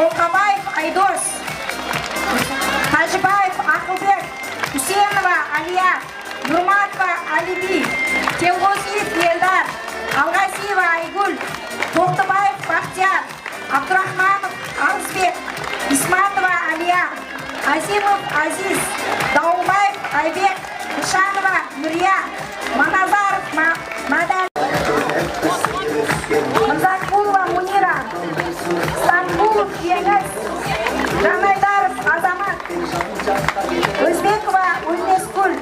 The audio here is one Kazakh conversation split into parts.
Қолқабаев Айдос, Тажибаев Ақылбек, Үсенова Алия, Нұрматова Алиби, Теуғозиев Елдар, Алғасиева Айгүл, Тоқтыбаев Бақтияр, Абдурахманов Арысбек, Исматова Алия, Азимов Азиз, Дауылбаев Айбек, Нышанова Нұрия, Маназаров Мадан, Мырзакулова Мунира, Станкулов Еңіз, Жанайдаров Азамат, Өзбекова Ульмескүл,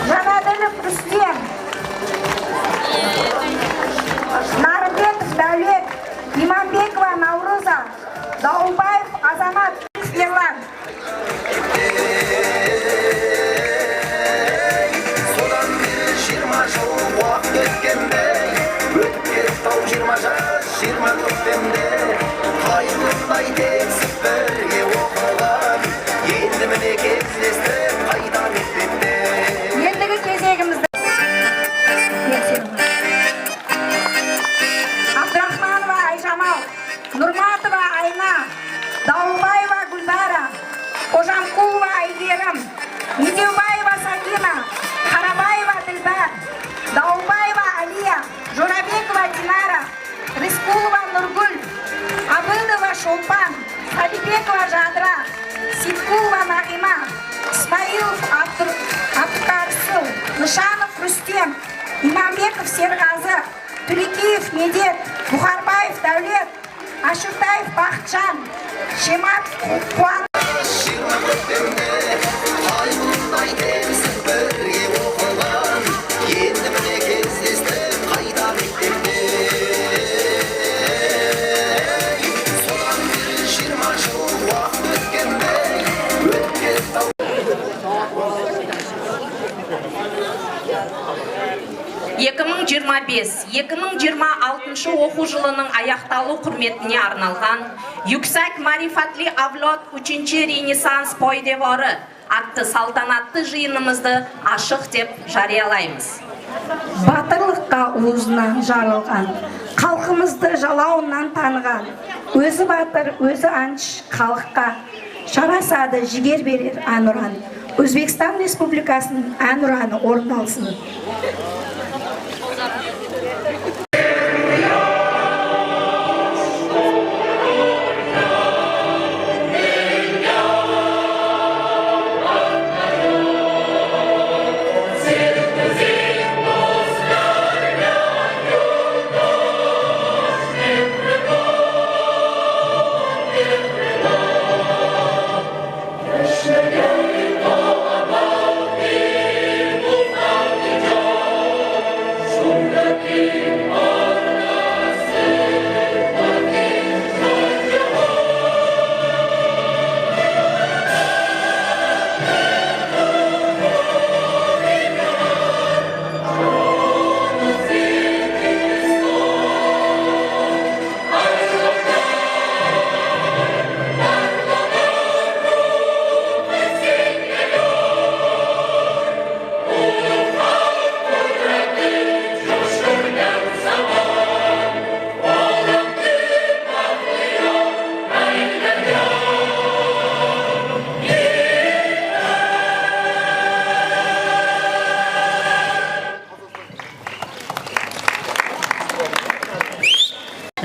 Жанаділов Рүстем, Нарымбеков Дәулет, Иманбекова Наурыза, Дауылбаев Азамат, Ерлан. Содан бері 20 жыл уақыт өткенде, өтіп кетті 20 жас 24-темде. Қайырымдай тексіп бірге оқыған, енді міне кездестік қайта мектепте. Ендігі кезегімізді Абдрахманова Айжамал, Нұрматова Айна, Дауылбаева Гүлбара, Қожамкулова Айгерім, Медеубаева Сакина, Қарабаева Ділбар, Дауылбаева Алия, Жорабекова Динара, Рыскулова Нұргүл, Абылова Шолпан, Садибекова Жадыра, Ситкулова Нағима, Исмаилов Абдукарсыл, Нышанов Рүстем, Иманбеков Серғазы, Түлекеев Медет, Бұхарбаев Дәулет, Ашуртаев Бақытжан, Шематов Қуан. 24-темде қайырымдай тексіп бірге оқыған, енді міне кездестік қайта мектепте. Содан бері 20 жыл уақыт өткенде, өтіп кетті 2025-2026 оқу жылының аяқталу құрметіне арналған Yüksek Marifetli Avlod 3-ші Ренессанс пойдевары атты салтанатты жиынымызды ашық деп жариялаймыз. Батырлыққа уызынан жарылған, халқымызды жалауынан таныған, өзі батыр, өзі аңшы халыққа жарасады жігер берер әнұран. Өзбекстан Республикасының әнұраны орындалсын.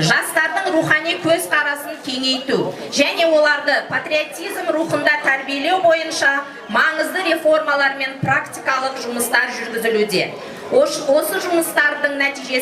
Жастардың рухани көз қарасын кеңейту және оларды патриотизм рухында тәрбиелеу бойынша маңызды реформалар мен практикалық жұмыстар жүргізілуде. Осы жұмыстардың нәтижесі